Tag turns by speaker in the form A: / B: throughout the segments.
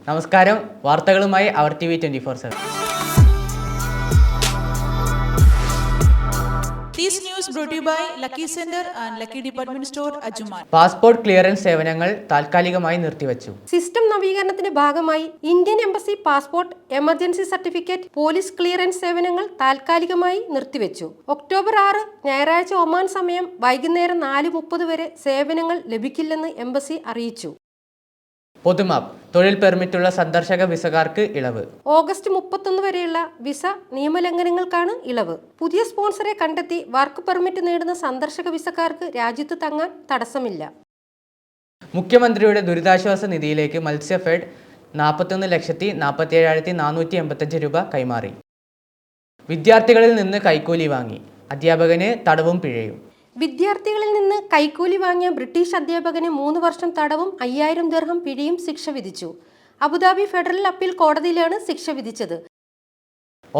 A: നമസ്കാരം, വാർത്തകളുമായി അവർ TV 24/7.
B: This news brought to you by Lucky Center and Lucky Department Store, Ajjuman.
A: Passport clearance സേവനങ്ങൾ താൽക്കാലികമായി നിർത്തിവച്ചു.
C: System നവീകരണത്തിന്റെ ഭാഗമായി Indian embassy passport, emergency certificate, police clearance സേവനങ്ങൾ താൽക്കാലികമായി നിർത്തിവെച്ചു. ഒക്ടോബർ 6 ഞായറാഴ്ച ഒമാൻ സമയം വൈകുന്നേരം 4:30 വരെ സേവനങ്ങൾ ലഭിക്കില്ലെന്ന് എംബസി അറിയിച്ചു.
A: പൊതുമാപ്പ് തൊഴിൽ പെർമിറ്റുള്ള സന്ദർശക വിസക്കാർക്ക് ഇളവ്.
C: ഓഗസ്റ്റ് 31 വരെയുള്ള വിസ നിയമലംഘനങ്ങൾക്കാണ് ഇളവ്. പുതിയ സ്പോൺസറെ കണ്ടെത്തി വർക്ക് പെർമിറ്റ് നേടുന്ന സന്ദർശക വിസക്കാർക്ക് രാജ്യത്ത് തങ്ങാൻ തടസ്സമില്ല.
A: മുഖ്യമന്ത്രിയുടെ ദുരിതാശ്വാസ നിധിയിലേക്ക് മത്സ്യഫെഡ് 41,47,485 രൂപ കൈമാറി. വിദ്യാർത്ഥികളിൽ നിന്ന് കൈക്കൂലി വാങ്ങി, അധ്യാപകന് തടവും പിഴയും.
C: വിദ്യാർത്ഥികളിൽ നിന്ന് കൈക്കൂലി വാങ്ങിയ ബ്രിട്ടീഷ് അധ്യാപകന് 3 വർഷം തടവും 5000 ദിർഹം പിഴയും ശിക്ഷ വിധിച്ചു. അബുദാബി ഫെഡറൽ അപ്പീൽ കോടതിയിലാണ് ശിക്ഷ വിധിച്ചത്.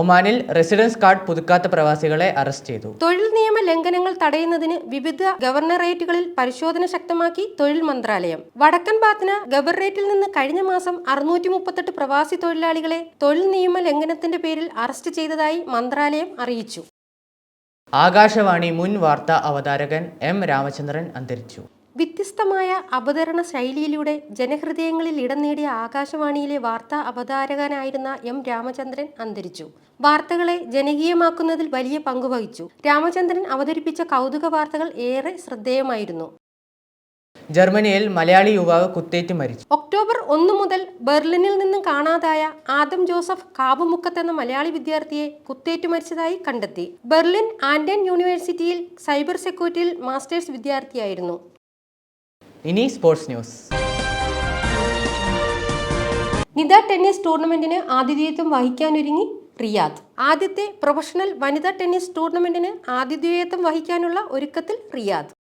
A: ഒമാനിൽ റെസിഡൻസ് കാർഡ് പുതുക്കാത്ത പ്രവാസികളെ അറസ്റ്റ് ചെയ്തു.
C: തൊഴിൽ നിയമ ലംഘനങ്ങൾ തടയുന്നതിന് വിവിധ ഗവർണറേറ്റുകളിൽ പരിശോധന ശക്തമാക്കി തൊഴിൽ മന്ത്രാലയം. വടക്കൻ പാത്ന ഗവർണറേറ്റിൽ നിന്ന് കഴിഞ്ഞ മാസം 638 പ്രവാസി തൊഴിലാളികളെ തൊഴിൽ നിയമ ലംഘനത്തിന്റെ പേരിൽ അറസ്റ്റ് ചെയ്തതായി മന്ത്രാലയം അറിയിച്ചു.
A: ആകാശവാണി മുൻ വാർത്താ അവതാരകൻ M. രാമചന്ദ്രൻ അന്തരിച്ചു.
C: വ്യത്യസ്തമായ അവതരണ ശൈലിയിലൂടെ ജനഹൃദയങ്ങളിൽ ഇടം നേടിയ ആകാശവാണിയിലെ വാർത്താ അവതാരകനായിരുന്ന M. രാമചന്ദ്രൻ അന്തരിച്ചു. വാർത്തകളെ ജനകീയമാക്കുന്നതിൽ വലിയ പങ്കുവഹിച്ചു. രാമചന്ദ്രൻ അവതരിപ്പിച്ച കൗതുക വാർത്തകൾ ഏറെ ശ്രദ്ധേയമായിരുന്നു.
A: ജർമ്മനിയിൽ മലയാളി യുവാവ് കുത്തേറ്റ് മരിച്ചു.
C: ഒക്ടോബർ 1 മുതൽ ബെർലിനിൽ നിന്നും കാണാതായ ആദം ജോസഫ് കാബുമുക്കത്ത് എന്ന മലയാളി വിദ്യാർത്ഥിയെ കുത്തേറ്റ് മരിച്ചതായി കണ്ടെത്തി. ബെർലിൻ ആൻഡൻ യൂണിവേഴ്സിറ്റിയിൽ സൈബർ സെക്യൂരിറ്റിയിൽ മാസ്റ്റേഴ്സ് വിദ്യാർത്ഥിയായിരുന്നു.
A: ഇനി സ്പോർട്സ് ന്യൂസ്.
C: നിദ ടെന്നീസ് ടൂർണമെന്റിന് ആതിഥേയത്വം വഹിക്കാനൊരുങ്ങി റിയാദ്. ആദ്യത്തെ പ്രൊഫഷണൽ വനിതാ ടെന്നീസ് ടൂർണമെന്റിന് ആതിഥേയത്വം വഹിക്കാനുള്ള ഒരുക്കത്തിൽ റിയാദ്.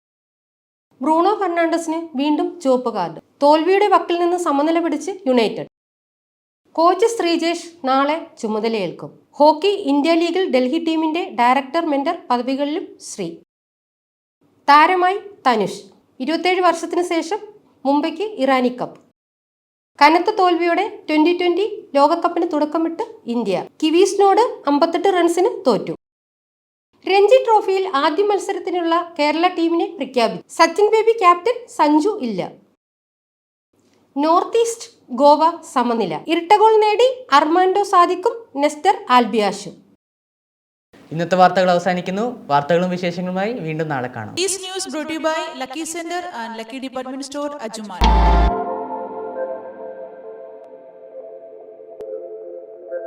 C: ബ്രൂണോ ഫെർണാണ്ടസിന് വീണ്ടും ചുവപ്പ് കാർഡ്. തോൽവിയുടെ വക്കിൽ നിന്ന് സമനില പിടിച്ച് യുണൈറ്റഡ്. കോച്ച് ശ്രീജേഷ് നാളെ ചുമതലയേൽക്കും. ഹോക്കി ഇന്ത്യ ലീഗിൽ ഡൽഹി ടീമിന്റെ ഡയറക്ടർ മെന്റർ പദവികളിലും ശ്രീ. താരമായി തനുഷ്. 27 വർഷത്തിന് ശേഷം മുംബൈക്ക് ഇറാനി കപ്പ്. കനത്ത തോൽവിയോടെ 2020 ലോകകപ്പിന് തുടക്കമിട്ട് ഇന്ത്യ. കിവീസിനോട് 58 റൺസിന് തോറ്റു. രഞ്ജി ട്രോഫിയിൽ ആദ്യ മത്സരത്തിനുള്ള കേരള ടീമിനെ പ്രഖ്യാപിച്ചു. സച്ചിൻ ബേബി ക്യാപ്റ്റൻ, സഞ്ജു ഇല്ല. നോർത്ത് ഈസ്റ്റ് ഗോവ സമനില. ഇരട്ട ഗോൾ നേടി അർമാൻഡോ സാദിക്കും നെസ്റ്റർ ആൽബിയാഷും.
A: ഇന്നത്തെ വാർത്തകൾ അവസാനിക്കുന്നു. വാർത്തകളും വിശേഷങ്ങളുമായി വീണ്ടും നാളെ കാണാം.
B: This news brought to you by Lucky Center and Lucky Department Store, Ajjuman.